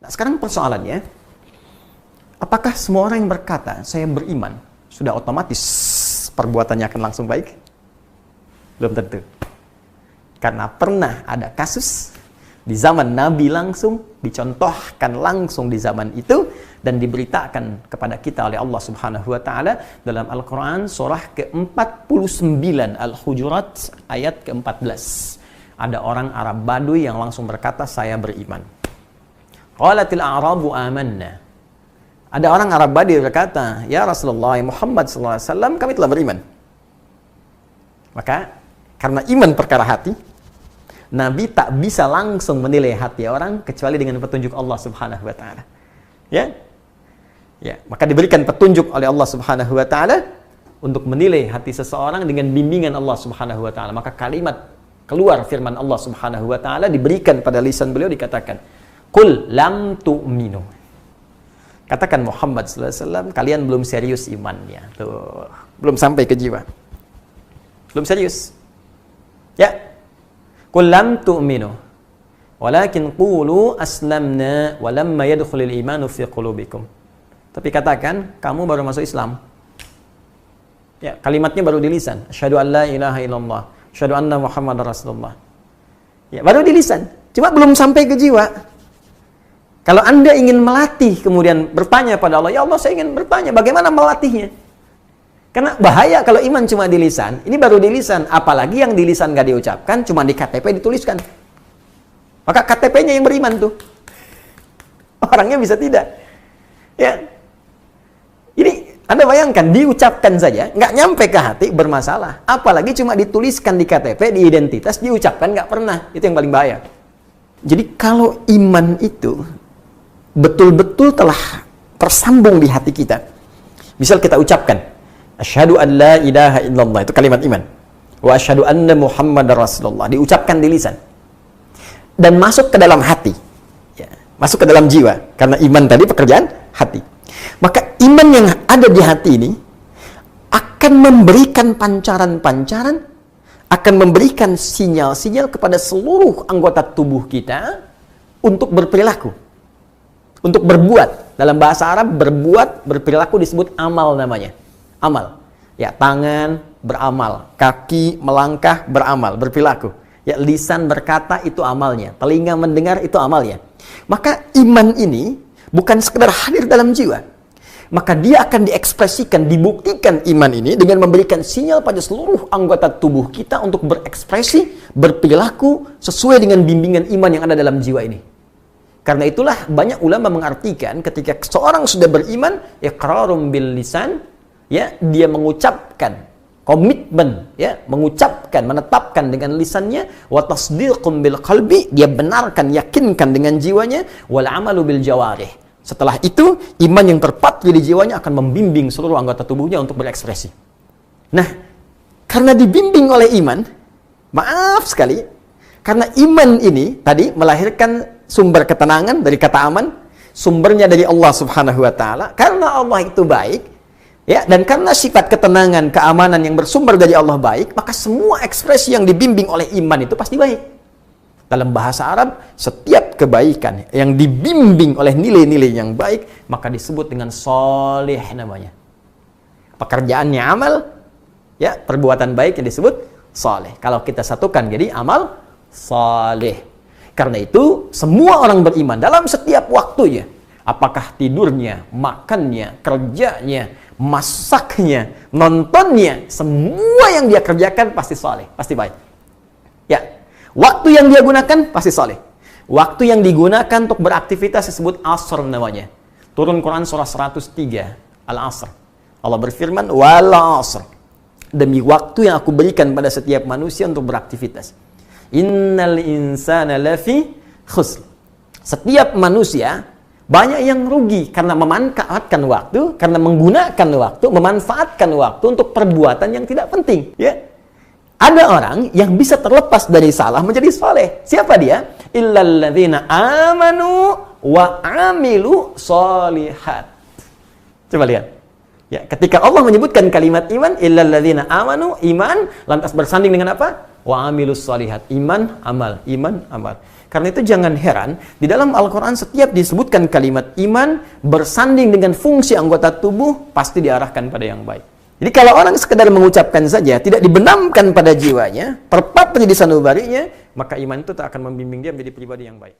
Nah, sekarang persoalannya, apakah semua orang yang berkata, saya beriman, sudah otomatis perbuatannya akan langsung baik? Belum tentu. Karena pernah ada kasus di zaman Nabi langsung, dicontohkan langsung di zaman itu, dan diberitakan kepada kita oleh Allah Subhanahu wa Ta'ala dalam Al-Quran surah ke-49 Al-Hujurat ayat ke-14. Ada orang Arab Baduy yang langsung berkata, saya beriman. Qalatil a'rabu amanna. Ada orang Arab Baduy berkata, ya Rasulullah, ya Muhammad SAW, kami telah beriman. Maka karena iman perkara hati, Nabi tak bisa langsung menilai hati orang kecuali dengan petunjuk Allah Subhanahu wa Ta'ala. Ya, maka diberikan petunjuk oleh Allah Subhanahu wa Ta'ala untuk menilai hati seseorang dengan bimbingan Allah Subhanahu wa Ta'ala. Maka kalimat keluar firman Allah Subhanahu wa Ta'ala diberikan pada lisan beliau, dikatakan, "Qul lam tu'minu." Katakan Muhammad sallallahu alaihi wasallam, kalian belum serius imannya. Tuh, belum sampai ke jiwa. Belum serius. Ya. Qul lam tu'minu. Walakin qulu aslamna wa lamma yadkhulul imanu fi qulubikum. Tapi katakan, kamu baru masuk Islam. Ya, kalimatnya baru di lisan. Asyhadu an la ilaha illallah, asyhadu anna Muhammadar Rasulullah. Ya, baru di lisan. Cuma belum sampai ke jiwa. Kalau Anda ingin melatih, kemudian bertanya pada Allah, ya Allah, saya ingin bertanya, bagaimana melatihnya? Karena bahaya kalau iman cuma di lisan. Ini baru di lisan. Apalagi yang di lisan gak diucapkan, cuma di KTP dituliskan. Maka KTP-nya yang beriman tuh. Orangnya bisa tidak. Ya. Ini Anda bayangkan, diucapkan saja, nggak nyampe ke hati, bermasalah. Apalagi cuma dituliskan di KTP, di identitas, diucapkan nggak pernah. Itu yang paling bahaya. Jadi kalau iman itu betul-betul telah tersambung di hati kita. Misal kita ucapkan, asyhadu an la ilaha illallah, itu kalimat iman. Wa asyhadu anna Muhammadar Rasulullah, diucapkan di lisan. Dan masuk ke dalam hati. Ya, masuk ke dalam jiwa. Karena iman tadi pekerjaan hati. Maka iman yang ada di hati ini akan memberikan pancaran-pancaran, akan memberikan sinyal-sinyal kepada seluruh anggota tubuh kita untuk berperilaku, untuk berbuat. Dalam bahasa Arab, berbuat, berperilaku disebut amal namanya. Amal. Ya, tangan beramal, kaki melangkah beramal, berperilaku. Ya, lisan berkata itu amalnya, telinga mendengar itu amalnya. Maka iman ini bukan sekedar hadir dalam jiwa. Maka dia akan diekspresikan, dibuktikan iman ini dengan memberikan sinyal pada seluruh anggota tubuh kita untuk berekspresi, berperilaku sesuai dengan bimbingan iman yang ada dalam jiwa ini. Karena itulah banyak ulama mengartikan ketika seorang sudah beriman, iqrarum bil lisan, ya, dia mengucapkan komitmen, ya, mengucapkan, menetapkan dengan lisannya, wa tasdiqum bil qalbi, dia benarkan, yakinkan dengan jiwanya, wal amalu bil jawarih. Setelah itu, iman yang terpatri di jiwanya akan membimbing seluruh anggota tubuhnya untuk berekspresi. Nah, karena dibimbing oleh iman, maaf sekali, karena iman ini tadi melahirkan sumber ketenangan dari kata aman, sumbernya dari Allah Subhanahu wa Ta'ala. Karena Allah itu baik, ya, dan karena sifat ketenangan, keamanan yang bersumber dari Allah baik, maka semua ekspresi yang dibimbing oleh iman itu pasti baik. Dalam bahasa Arab, setiap kebaikan yang dibimbing oleh nilai-nilai yang baik, maka disebut dengan soleh namanya. Pekerjaannya amal, ya, perbuatan baik yang disebut soleh. Kalau kita satukan jadi amal soleh. Karena itu, semua orang beriman dalam setiap waktunya, apakah tidurnya, makannya, kerjanya, masaknya, nontonnya, semua yang dia kerjakan pasti soleh, pasti baik. Ya. Waktu yang dia gunakan pasti soleh. Waktu yang digunakan untuk beraktivitas disebut asr namanya. Turun Quran surah 103 Al-Asr. Allah berfirman, wal asr, demi waktu yang aku berikan pada setiap manusia untuk beraktivitas. Innal insana lafi khusr. Setiap manusia banyak yang rugi karena memanfaatkan waktu, karena menggunakan waktu, memanfaatkan waktu untuk perbuatan yang tidak penting, ya. Ada orang yang bisa terlepas dari salah menjadi soleh. Siapa dia? Illalladzina amanu wa amilu solihat. Coba lihat. Ya, ketika Allah menyebutkan kalimat iman, illalladzina amanu, iman, lantas bersanding dengan apa? Wa amilus solihat. Iman, amal. Iman, amal. Karena itu jangan heran, di dalam Al-Quran setiap disebutkan kalimat iman, bersanding dengan fungsi anggota tubuh, pasti diarahkan pada yang baik. Jadi kalau orang sekedar mengucapkan saja, tidak dibenamkan pada jiwanya, terpatri di sanubarinya, maka iman itu tak akan membimbing dia menjadi pribadi yang baik.